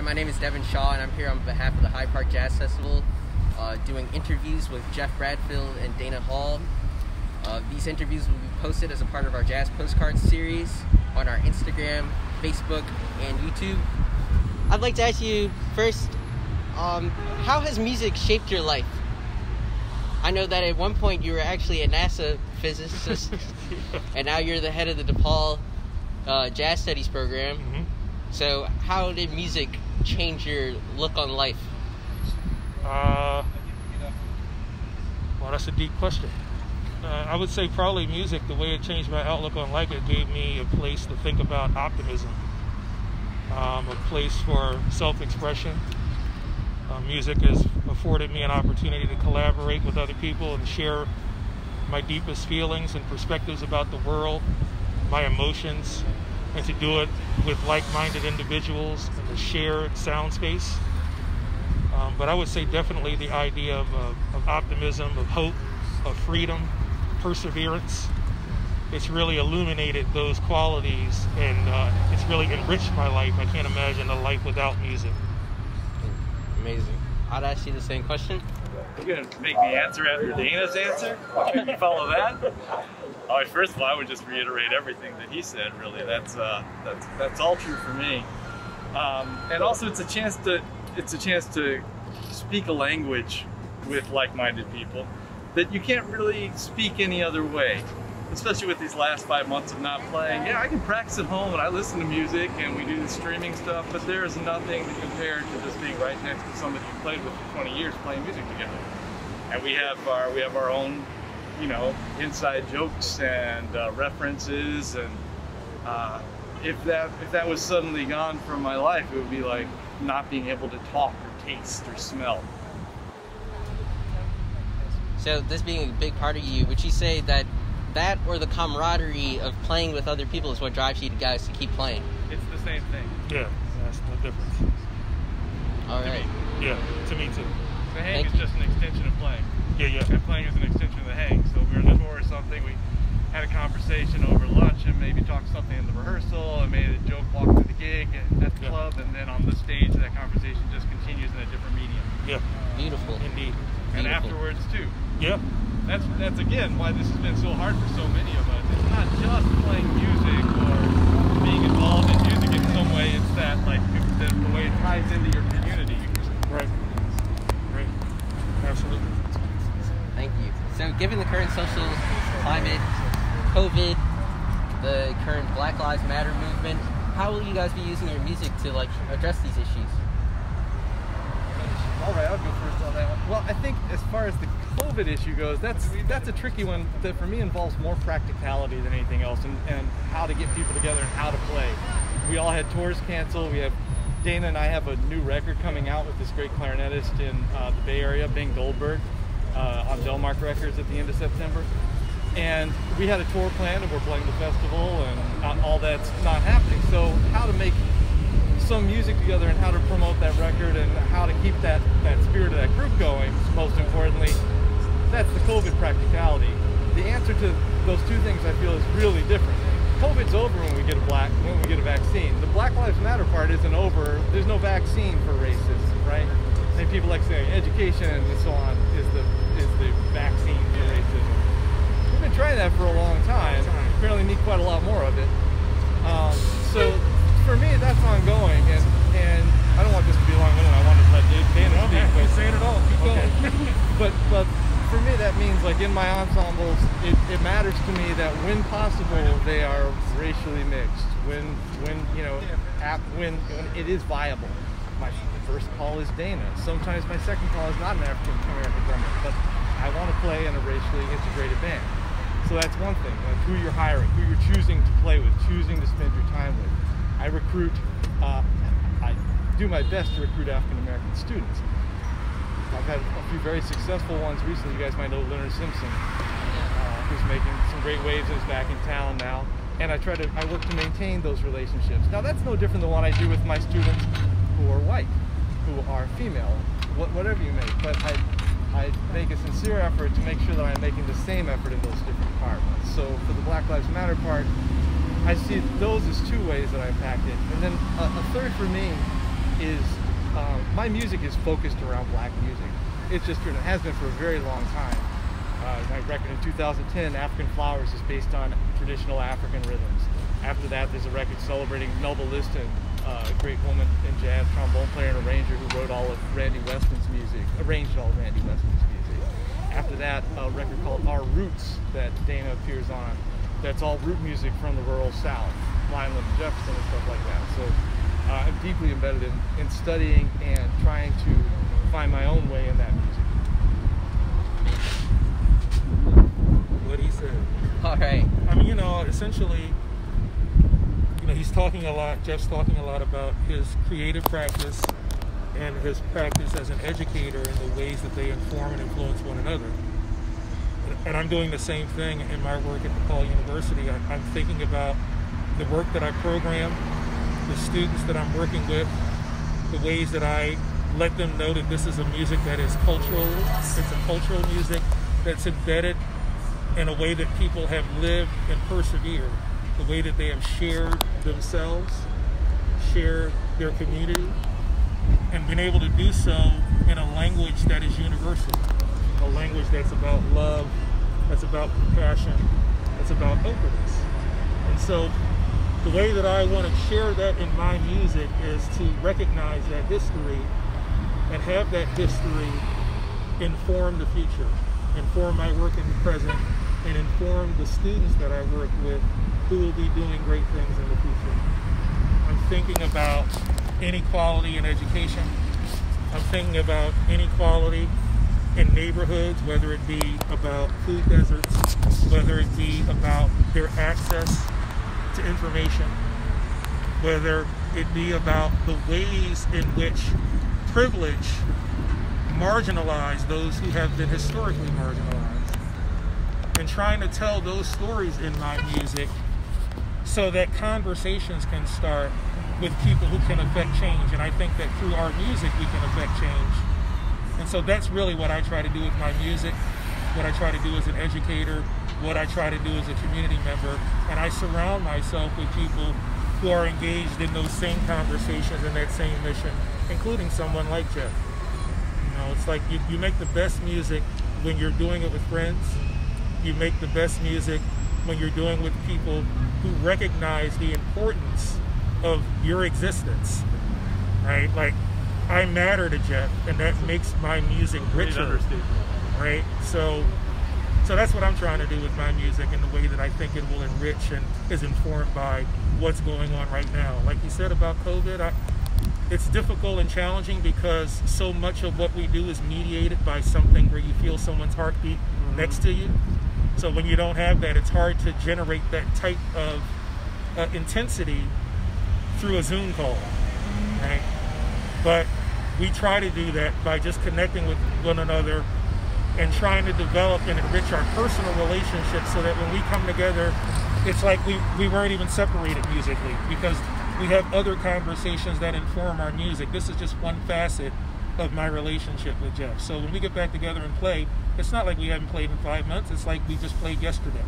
my name is Devin Shaw, and I'm here on behalf of the Hyde Park Jazz Festival, doing interviews with Geof Bradfield and Dana Hall. These interviews will be posted as a part of our Jazz Postcards series on our Instagram, Facebook, and YouTube. I'd like to ask you first, how has music shaped your life? I know that at one point you were actually a NASA physicist, and now you're the head of the DePaul Jazz Studies program. Mm-hmm. So how did music change your look on life? Well, that's a deep question. I would say probably music, the way it changed my outlook on life, it gave me a place to think about optimism, a place for self-expression. Music has afforded me an opportunity to collaborate with other people and share my deepest feelings and perspectives about the world, my emotions, and to do it with like-minded individuals in a shared sound space. But I would say definitely the idea of optimism, of hope, of freedom, perseverance. It's really illuminated those qualities, and it's really enriched my life. I can't imagine a life without music. Amazing. I'd ask you the same question. You're going to make me answer after Dana's answer? Can you follow that? Oh, first of all, I would just reiterate everything that he said, really. That's all true for me. And also it's a chance to speak a language with like-minded people that you can't really speak any other way. Especially with these last 5 months of not playing. Yeah, I can practice at home and I listen to music and we do the streaming stuff, but there is nothing to compare to just being right next to somebody you played with for 20 years playing music together. And we have our own, inside jokes and references, and if that was suddenly gone from my life, it would be like not being able to talk or taste or smell. So this being a big part of you, would you say that or the camaraderie of playing with other people is what drives you guys to keep playing? It's the same thing. Yeah, that's no difference. All right. Yeah, to me too. The hang is just an extension of playing. Yeah. And playing is an extension of the hang. So if we were on the tour or something, we had a conversation over lunch and maybe talked something in the rehearsal and made a joke walking through the gig at the club, and then on the stage that conversation just continues in a different medium. Yeah. Beautiful. Indeed. And afterwards too. Yeah. That's again why this has been so hard for so many of us. It's not just playing music or being involved in music in some way. It's that the way it ties into your community. Right. Absolutely. Thank you. So given the current social climate, COVID, the current Black Lives Matter movement, how will you guys be using your music to address these issues? All right, I'll go first on that one. Well, I think as far as the COVID issue goes, that's a tricky one that for me involves more practicality than anything else, and how to get people together and how to play. We all had tours canceled. Dana and I have a new record coming out with this great clarinetist in the Bay Area, Ben Goldberg, on Delmark Records at the end of September. And we had a tour planned, and we're playing the festival, and all that's not happening. So how to make some music together and how to promote that record and how to keep that spirit of that group going, most importantly, that's the COVID practicality. The answer to those two things, I feel, is really different. COVID's over when we get a vaccine. The Black Lives Matter part isn't over. There's no vaccine for racism, right? And people like saying education and so on is the vaccine for racism. We've been trying that for a long time. Apparently need quite a lot more of it. So for me, that's ongoing, and I don't want this to be long-winded. I want to let Dana speak, but say it all. Keep going. But for me, that means in my ensembles, it matters to me that when possible, they are racially mixed. When it is viable. My first call is Dana. Sometimes my second call is not an African American drummer, but I want to play in a racially integrated band. So that's one thing. Who you're hiring, who you're choosing to play with, choosing to spend your time with. I do my best to recruit African American students. I've had a few very successful ones recently. You guys might know Leonard Simpson, who's making some great waves and is back in town now. And I look to maintain those relationships. Now that's no different than what I do with my students who are white, who are female, whatever you make. But I make a sincere effort to make sure that I'm making the same effort in those different departments. So for the Black Lives Matter part, I see those as two ways that I impact it. And then a third for me is my music is focused around black music. It's just, it has been for a very long time. My record in 2010, African Flowers, is based on traditional African rhythms. After that, there's a record celebrating Melba Liston, a great woman in jazz, trombone player and arranger who wrote all of Randy Weston's music, arranged all of Randy Weston's music. After that, a record called Our Roots that Dana appears on. That's all root music from the rural South, Lyman, Jefferson, and stuff like that. So I'm deeply embedded in studying and trying to find my own way in that music. What he said. All right. I mean, essentially, he's talking a lot, Geof's talking a lot about his creative practice and his practice as an educator and the ways that they inform and influence one another. And I'm doing the same thing in my work at DePaul University. I'm thinking about the work that I program, the students that I'm working with, the ways that I let them know that this is a music that is cultural. It's a cultural music that's embedded in a way that people have lived and persevered, the way that they have shared themselves, shared their community, and been able to do so in a language that is universal, a language that's about love, that's about compassion, that's about openness. And so the way that I want to share that in my music is to recognize that history and have that history inform the future, inform my work in the present, and inform the students that I work with who will be doing great things in the future. I'm thinking about inequality in education. I'm thinking about inequality in neighborhoods, whether it be about food deserts, whether it be about their access to information, whether it be about the ways in which privilege marginalize those who have been historically marginalized, and trying to tell those stories in my music so that conversations can start with people who can affect change. And I think that through our music we can affect change. And so that's really what I try to do with my music, what I try to do as an educator, what I try to do as a community member. And I surround myself with people who are engaged in those same conversations and that same mission, including someone like Geof. It's like you make the best music when you're doing it with friends. You make the best music when you're doing it with people who recognize the importance of your existence, right? Like, I matter to Geof, and that makes my music richer, right? So that's what I'm trying to do with my music in the way that I think it will enrich and is informed by what's going on right now. Like you said about COVID, it's difficult and challenging because so much of what we do is mediated by something where you feel someone's heartbeat next to you. So when you don't have that, it's hard to generate that type of intensity through a Zoom call, right? But we try to do that by just connecting with one another and trying to develop and enrich our personal relationships so that when we come together, it's like we weren't even separated musically, because we have other conversations that inform our music. This is just one facet of my relationship with Geof. So when we get back together and play, it's not like we haven't played in 5 months, it's like we just played yesterday.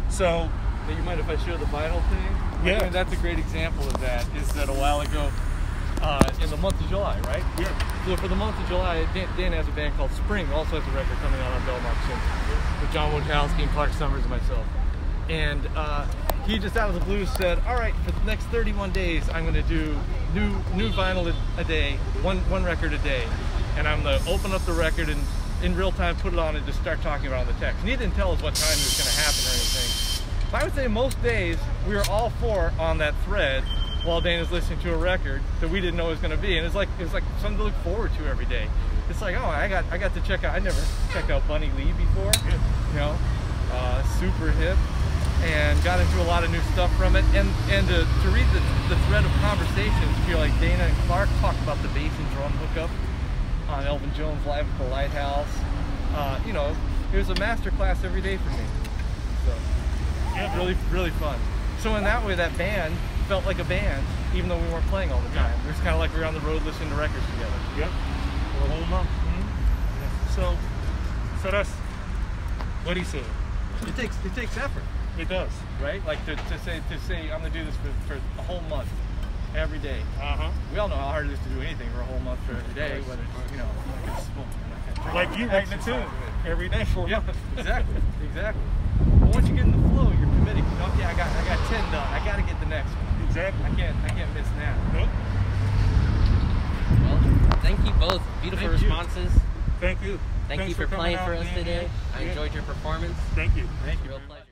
So, you mind if I show the vinyl thing? Yeah. I mean, that's a great example of that, is that a while ago, in the month of July, right? yeah. So for the month of July, Dan has a band called Spring, also has a record coming out on Delmark soon, with John Wojciechowski and Clark Summers and myself. And he just out of the blue said, all right, for the next 31 days, I'm going to do new vinyl a day, one record a day. And I'm going to open up the record and in real time put it on and just start talking about it on the text. And he didn't tell us what time it was going to happen or anything. But I would say most days, we were all four on that thread while Dana's listening to a record that we didn't know it was going to be. And it's like something to look forward to every day. It's like, oh, I got to check out, I never checked out Bunny Lee before, you know, super hip, and got into a lot of new stuff from it. And to read the thread of conversations, feel like Dana and Clark talked about the bass and drum hookup on Elvin Jones Live at the Lighthouse. You know, it was a master class every day for me. So, yeah, really fun. So in that way, that band felt like a band, even though we weren't playing all the time. It was kind of like we were on the road listening to records together. Yep. For a whole month. Yeah. So that's what he said. It takes effort. It does. Right? Like to say I'm gonna do this for a whole month. every day. Uh-huh. We all know how hard it is to do anything for a whole month for every day, whether it's, you know, like it's Like you writing a tune every day for yeah, exactly, exactly. But once you get in the flow, you're committing. Okay, I got 10 done. I got to get the next one. Exactly. I can't miss that. Nope. Well, thank you both. Beautiful Thank you. responses. Thank you. Thank Thanks you for coming playing out, for us man. today. I Yeah. enjoyed your performance. Thank you. Thank you. Real pleasure.